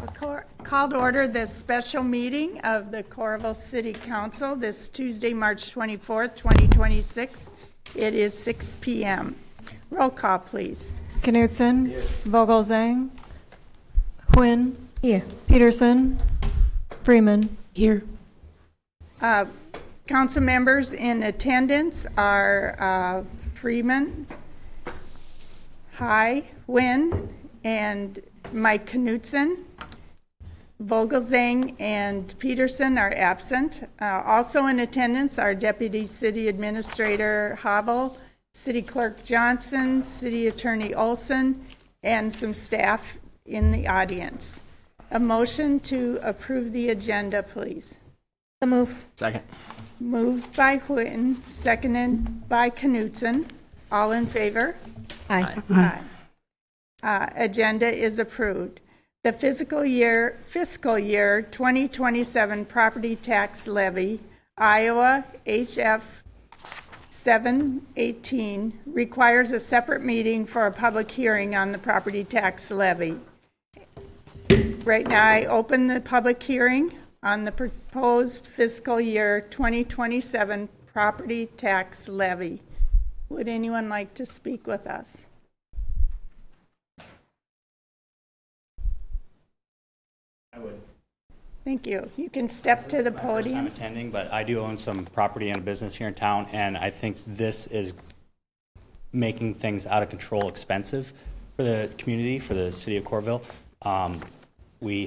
Call to order this special meeting of the Coralville City Council this Tuesday, March 24th, 2026. It is 6 p.m. Roll call, please. Knutson. Here. Vogelzang. Quinn. Here. Peterson. Freeman. Here. Council members in attendance are Freeman, Wynn, and Mike Knutson. Vogelzang and Peterson are absent. Also in attendance are Deputy City Administrator Havel, City Clerk Johnson, City Attorney Olson, and some staff in the audience. A motion to approve the agenda, please. So move. Second. Moved by Wynn, seconded by Knutson. All in favor? Aye. Aye. Agenda is approved. The fiscal year 2027 property tax levy, Iowa HF 718, requires a separate meeting for a public hearing on the property tax levy. Right now, I open the public hearing on the proposed fiscal year 2027 property tax levy. Would anyone like to speak with us? I would. Thank you. You can step to the I'm podium. attending, but I do own some property and a business here in town, and I think this is making things out of control expensive for the community, for the city of Coralville. I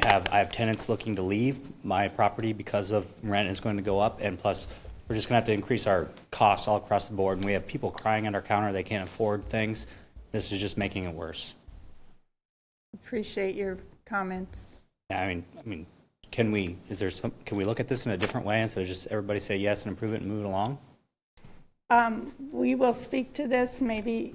have tenants looking to leave my property because of rent is going to go up, and plus we're just going to have to increase our costs all across the board. And we have people crying at our counter; they can't afford things. This is just making it worse. Appreciate your comments. I mean, can we look at this in a different way instead of just everybody say yes and approve it and move it along? We will speak to this maybe.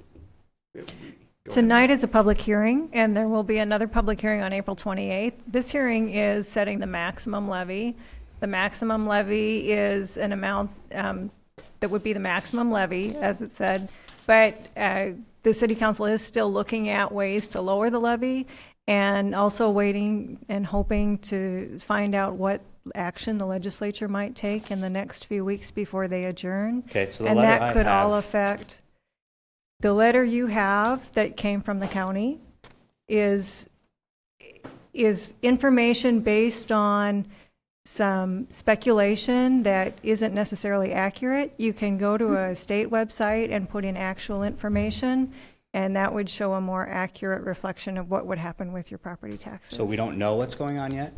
Tonight is a public hearing, and there will be another public hearing on April 28th. This hearing is setting the maximum levy. The maximum levy is an amount that would be the maximum levy, as it said, but the City Council is still looking at ways to lower the levy, and also waiting and hoping to find out what action the legislature might take in the next few weeks before they adjourn. Okay, so the and letter that could all affect. The letter you have that came from the county is information based on some speculation that isn't necessarily accurate. You can go to a state website and put in actual information, and that would show a more accurate reflection of what would happen with your property taxes. So we don't know what's going on yet?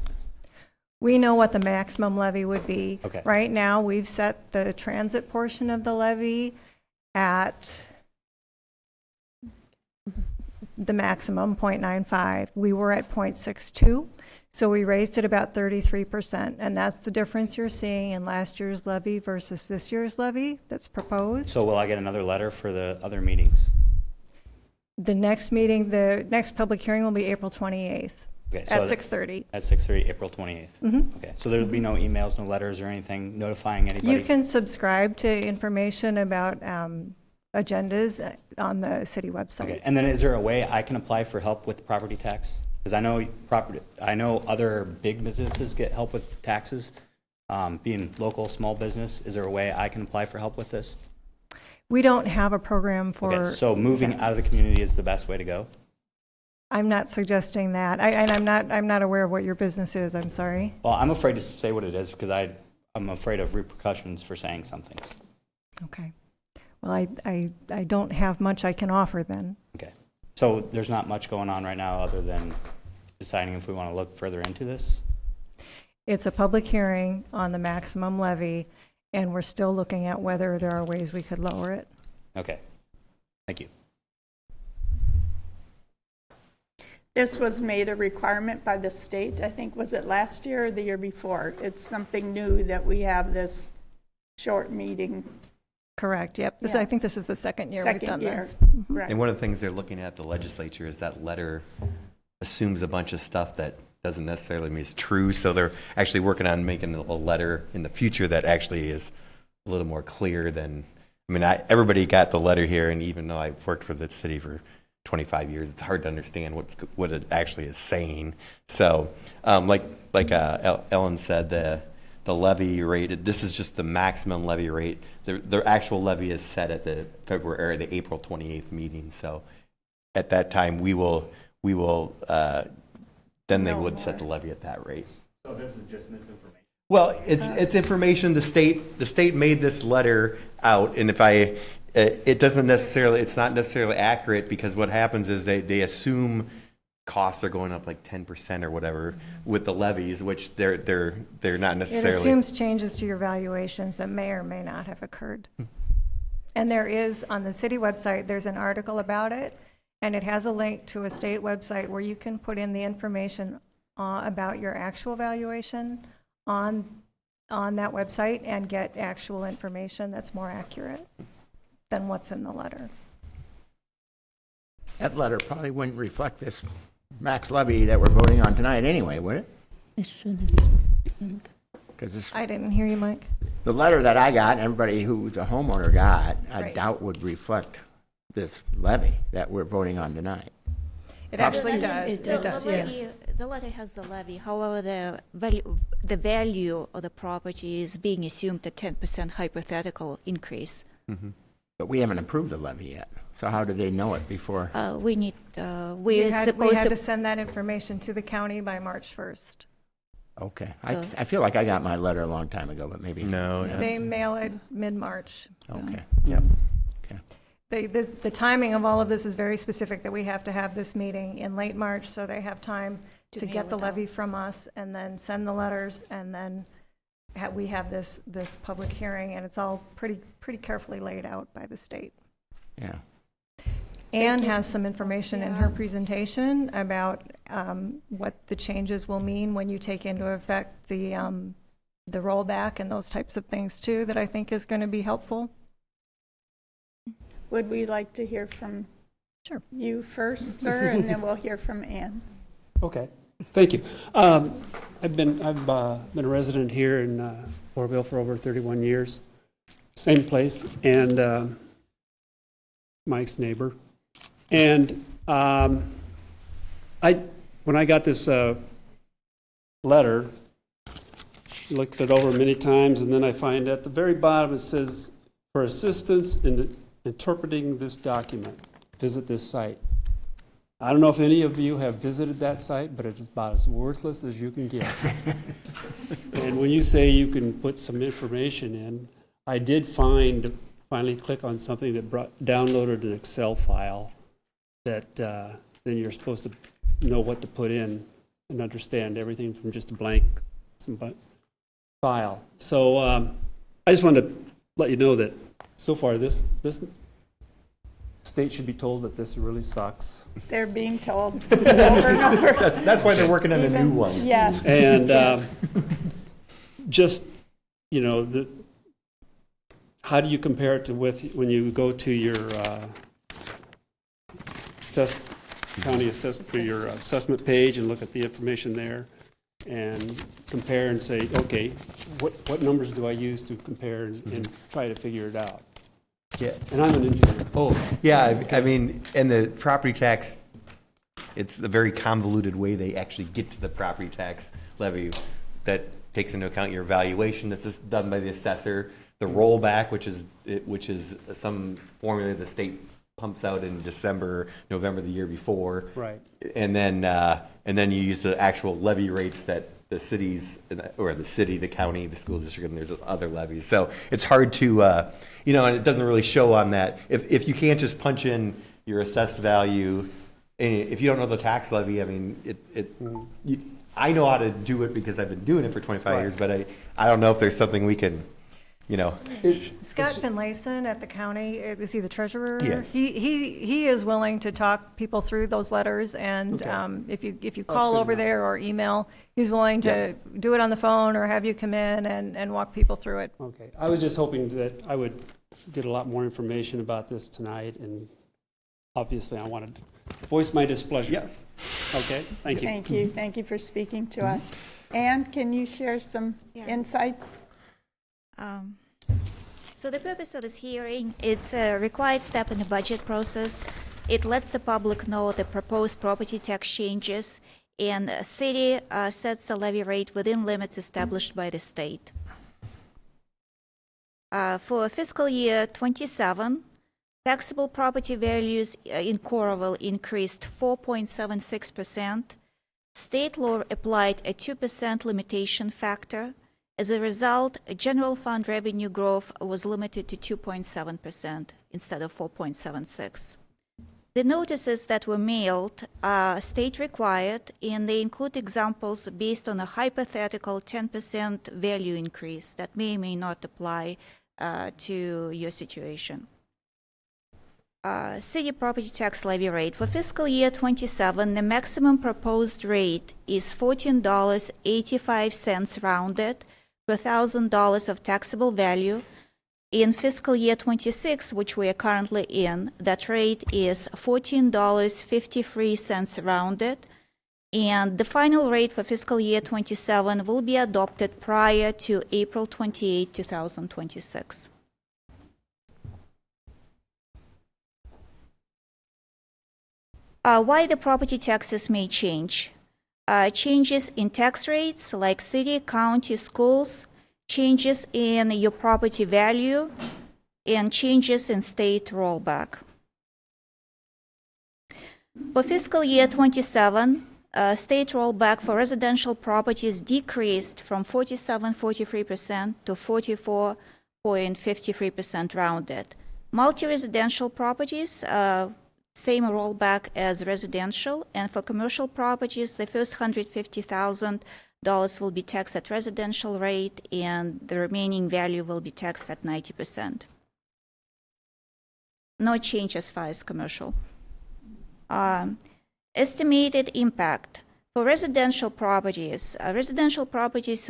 We know what the maximum levy would be. Okay. Right now, we've set the transit portion of the levy at the maximum, 0.95. We were at 0.62, so we raised it about 33%, and that's the difference you're seeing in last year's levy versus this year's levy that's proposed. So will I get another letter for the other meetings? The next meeting, the next public hearing will be April 28th Okay, so at 6:30. At 6:30, April 28th. Okay, so there will be no emails, no letters or anything notifying anybody? You can subscribe to information about agendas on the city website. Okay, and then is there a way I can apply for help with property tax? Because I know other big businesses get help with taxes. Being local, small business, is there a way I can apply for help with this? We don't have a program for. Okay, so moving out of the community is the best way to go? I'm not suggesting that. I'm not aware of what your business is. I'm sorry. Well, I'm afraid to say what it is because I'm afraid of repercussions for saying something. Okay. Well, I don't have much I can offer then. Okay. So there's not much going on right now other than deciding if we want to look further into this? It's a public hearing on the maximum levy, and we're still looking at whether there are ways we could lower it. Okay. Thank you. This was made a requirement by the state, I think, was it last year or the year before? It's something new that we have this short meeting. Correct, yep. Yeah. I think this is the second year we've done this. Right. And one of the things they're looking at the legislature is that letter assumes a bunch of stuff that doesn't necessarily mean it's true. So they're actually working on making a letter in the future that actually is a little more clear than, everybody got the letter here, and even though I've worked with the city for 25 years. It's hard to understand what it actually is saying. So, Ellen said, the levy rate, this is just the maximum levy rate. The actual levy is set at the the April 28th meeting. So at that time, we will then they would set the levy at that rate. So this is just misinformation. Well, it's information. The state made this letter out, and it's not necessarily accurate, because what happens is they assume costs are going up like 10% or whatever with the levies, which they're not It necessarily. assumes changes to your valuations that may or may not have occurred. And there is, on the city website, there's an article about it, and it has a link to a state website where you can put in the information about your actual valuation on that website and get actual information that's more accurate than what's in the letter. That letter probably wouldn't reflect this max levy that we're voting on tonight anyway, would it? It shouldn't. Because I didn't hear you, Mike. the letter that I got, and everybody who's a homeowner got, I Right. doubt would reflect this levy that we're voting on tonight. It actually does. It It does, does. yes. The letter has the levy, however, the value of the property is being assumed at 10% hypothetical increase. But we haven't approved the levy yet. So how do they know it before? We need, We we're had supposed to to, send that information to the county by March 1st. Okay. So- I feel like I got my letter a long time ago, but maybe. No, Yeah. They mail it mid-March. Okay. Yep. Okay. The timing of all of this is very specific, that we have to have this meeting in late March, so they have time To to mail get the it levy from us, and then send the letters, and then we have this public hearing, and it's all pretty carefully laid out by the state. Yeah. Anne has some information in her Yeah. presentation about what the changes will mean when you take into effect the rollback and those types of things too, that I think is going to be helpful. Would we like to hear from Sure. you first, sir, and then we'll hear from Ann? Okay, thank you. I've been a resident here in Coralville for over 31 years, same place, and Mike's neighbor. And when I got this letter, looked it over many times, and then I find at the very bottom it says, "For assistance in interpreting this document, visit this site." I don't know if any of you have visited that site, but it's about as worthless as you can get. And when you say you can put some information in, I did finally click on something that downloaded an Excel file that then you're supposed to know what to put in and understand everything from just a blank file. So I just wanted to let you know that so far this state should be told that this really sucks. They're being told over and over. That's why they're working on a new one. Yes. And just, how do you compare it to when you go to your your assessment page and look at the information there and compare and say, okay, what numbers do I use to compare and try to figure it out? Yeah. And I'm an engineer. Oh, yeah. I mean, and the property tax, it's a very convoluted way they actually get to the property tax levy that takes into account your valuation that's done by the assessor, the rollback, which is some formula the state pumps out in December, November the year before. Right. And then you use the actual levy rates that the cities, or the city, the county, the school district, and there's other levies. So it's hard to, and it doesn't really show on that. If you can't just punch in your assessed value, and if you don't know the tax levy, I mean, I know how to do it because I've been doing it for 25 years, but I don't know if there's something we can, Scott Finlayson at the county, is he the treasurer? Yes. He is willing to talk people through those letters, and Okay. if you call good over enough. there or email, he's willing to do it on the phone or have you come in and walk people through it. Okay. I was just hoping that I would get a lot more information about this tonight, and obviously I wanted to voice my displeasure. Yeah. Okay, thank you. Thank you. Thank you for speaking to us. Ann, can you share some insights? So the purpose of this hearing, it's a required step in the budget process. It lets the public know the proposed property tax changes, and the city sets the levy rate within limits established by the state. For fiscal year 27, taxable property values in Coralville increased 4.76%. State law applied a 2% limitation factor. As a result, general fund revenue growth was limited to 2.7% instead of 4.76%. The notices that were mailed are state required, and they include examples based on a hypothetical 10% value increase that may or may not apply to your situation. City property tax levy rate. For fiscal year 27, the maximum proposed rate is $14.85 rounded per $1,000 of taxable value. In fiscal year 26, which we are currently in, that rate is $14.53 rounded, and the final rate for fiscal year 27 will be adopted prior to April 28, 2026. Why the property taxes may change. Changes in tax rates like city, county, schools, changes in your property value, and changes in state rollback. For fiscal year 27, state rollback for residential properties decreased from 47.43% to 44.53% rounded. Multi-residential properties, same rollback as residential, and for commercial properties, the first $150,000 will be taxed at residential rate, and the remaining value will be taxed at 90%. No change as far as commercial. Estimated impact. For residential properties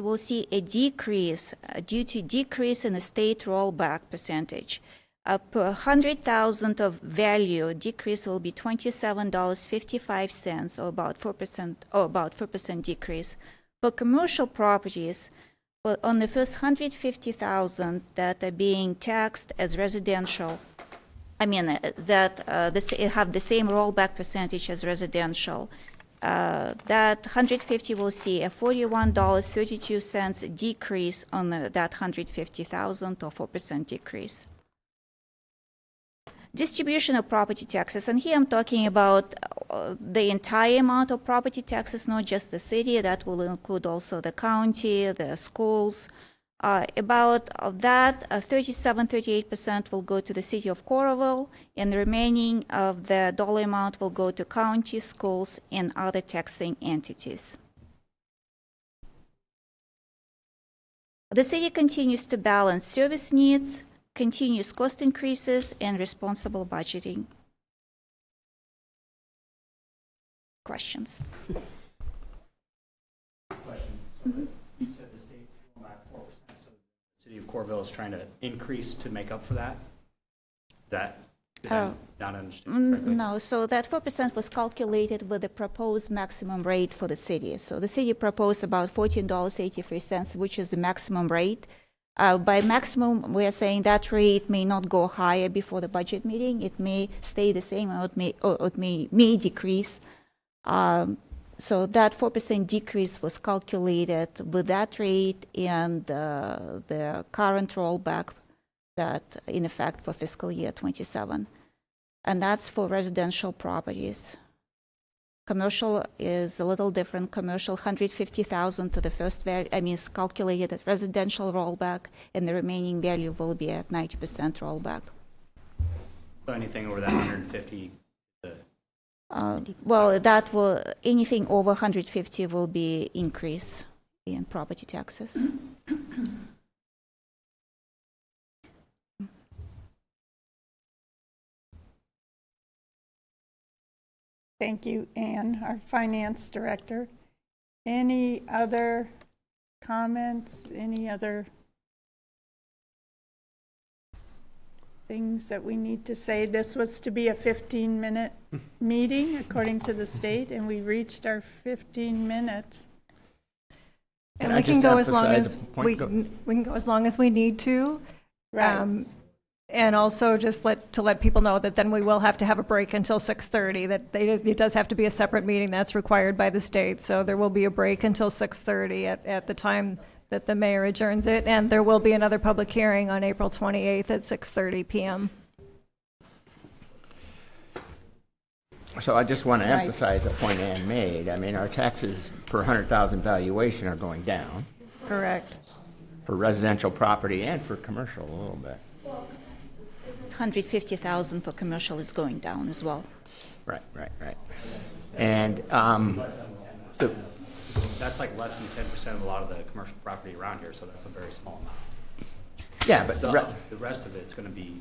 will see a decrease due to decrease in the state rollback percentage. Per 100,000 of value, decrease will be $27.55, or about 4% decrease. For commercial properties, on the first 150,000 that are being taxed as residential, that have the same rollback percentage as residential, that 150 will see a $41.32 decrease on that 150,000, or 4% decrease. Distribution of property taxes, and here I'm talking about the entire amount of property taxes, not just the city. That will include also the county, the schools. About of that, 38% will go to the city of Coralville, and the remaining of the dollar amount will go to county, schools, and other taxing entities. The city continues to balance service needs, continuous cost increases, and responsible budgeting. Questions? Question. So you said the state's going back 4%, so the city of Coralville is trying to increase to make up for that? Did I not understand correctly? No, so that 4% was calculated with the proposed maximum rate for the city. So the city proposed about $14.83, which is the maximum rate. By maximum, we are saying that rate may not go higher before the budget meeting. It may stay the same, or it may decrease. So that 4% decrease was calculated with that rate and the current rollback that in effect for fiscal year 27. And that's for residential properties. Commercial is a little different. Commercial, 150,000 to the first value, is calculated at residential rollback, and the remaining value will be at 90% rollback. So anything over that 150? Well, that will, anything over 150 will be increase in property taxes. Thank you, Ann, our finance director. Any other comments? Any other things that we need to say? This was to be a 15-minute meeting according to the state, and we reached our 15 minutes. And Can I we can just go as long emphasize as a point? we can go as long as we need to. Right. And also just to let people know that then we will have to have a break until 6:30, it does have to be a separate meeting, that's required by the state. So there will be a break until 6:30 at the time that the mayor adjourns it, and there will be another public hearing on April 28th at 6:30 PM. So I just want to emphasize a point Ann made. I mean, our taxes per 100,000 valuation are going down Correct. for residential property and for commercial a little bit. 150,000 for commercial is going down as well. Right. And That's like less than 10% of a lot of the commercial property around here, so that's a very small amount. yeah, but The rest of it's going to be,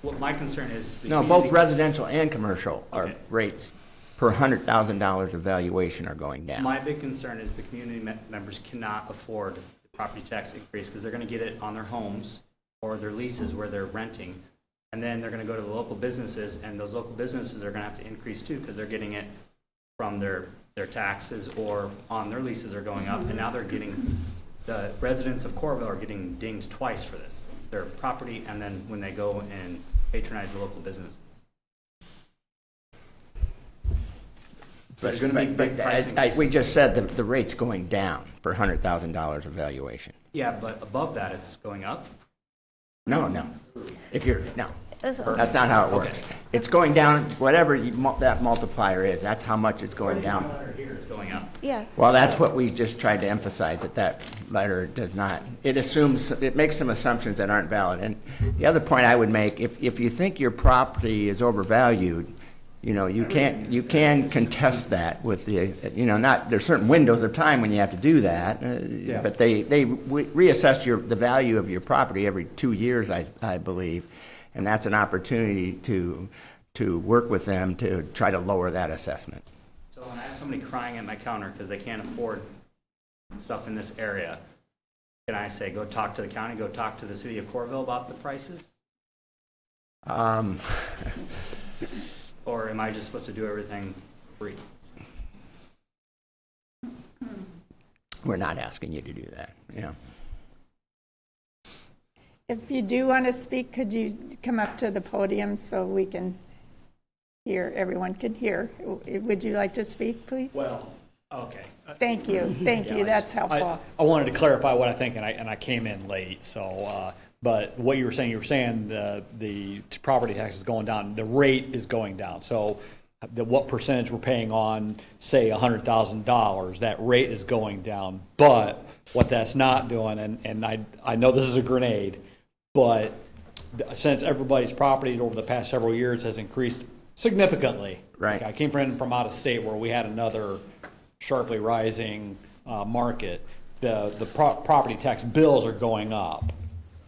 what my concern is. no, both residential and commercial are Okay. rates per $100,000 of valuation are going down. My big concern is the community members cannot afford the property tax increase because they're going to get it on their homes or their leases where they're renting. And then they're going to go to the local businesses, and those local businesses are going to have to increase too because they're getting it from their taxes or on their leases are going up. And now they're getting, the residents of Coralville are getting dinged twice for this. Their property and then when they go and patronize the local businesses. There's going to be big price increases. We just said the rate's going down per $100,000 of valuation. Yeah, but above that, it's going up. No. If you're, no. That's not how it works. Okay. It's going down, whatever that multiplier is, that's how much it's going down. Here, it's going up. Yeah. Well, that's what we just tried to emphasize, that letter does not. It assumes, it makes some assumptions that aren't valid. And the other point I would make, if you think your property is overvalued, you can contest that with the, there's certain windows of time when you have to do that. But they reassess the value of your property every 2 years, I believe. And that's an opportunity to work with them to try to lower that assessment. So when I have somebody crying at my counter because they can't afford stuff in this area, can I say, go talk to the county, go talk to the city of Coralville about the prices? Or am I just supposed to do everything free? We're not asking you to do that, If you do want to speak, could you come up to the podium so we can hear, everyone can hear? Would you like to speak, please? Well, okay. Thank you, that's helpful. I wanted to clarify what I think, and I came in late, so, but what you were saying the property tax is going down, the rate is going down. So what percentage we're paying on, say, $100,000, that rate is going down. But what that's not doing, and I know this is a grenade, but since everybody's property over the past several years has increased significantly. Right. I came from out of state where we had another sharply rising market. The property tax bills are going up.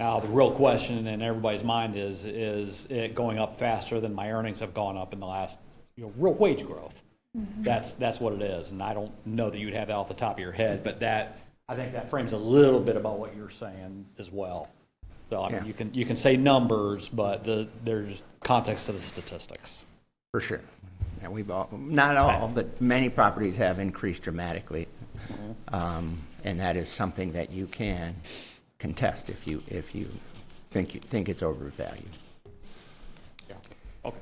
Now, the real question in everybody's mind is it going up faster than my earnings have gone up in the last, real wage growth? Mm-hmm. That's what it is, and I don't know that you'd have that off the top of your head, but I think that frames a little bit about what you're saying as well. So I mean, you can say numbers, but there's context to the statistics. For sure. And not all, but many properties have increased dramatically. And that is something that you can contest if you think it's overvalued. Yeah. Okay.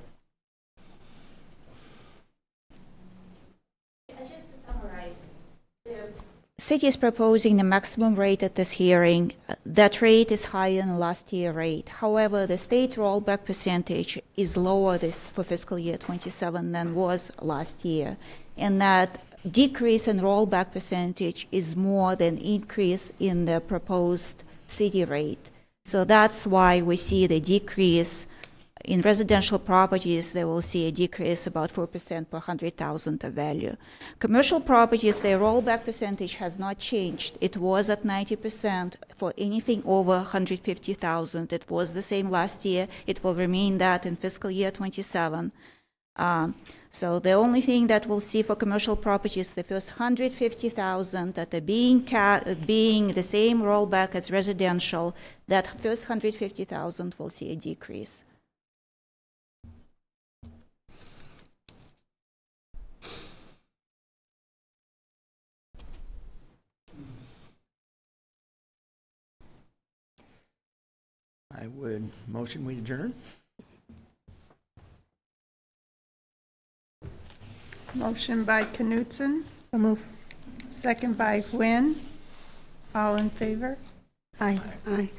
Just to summarize, the city is proposing the maximum rate at this hearing. That rate is higher than last year rate. However, the state rollback percentage is lower this for fiscal year 27 than was last year. And that decrease in rollback percentage is more than increase in the proposed city rate. So that's why we see the decrease in residential properties. They will see a decrease about 4% per 100,000 of value. Commercial properties, their rollback percentage has not changed. It was at 90% for anything over 150,000. It was the same last year. It will remain that in fiscal year 27. So the only thing that we'll see for commercial properties, the first 150,000 that are being the same rollback as residential, that first 150,000 will see a decrease. I would motion we adjourn. Motion by Knutson. So move. Second by Nguyen. All in favor? Aye.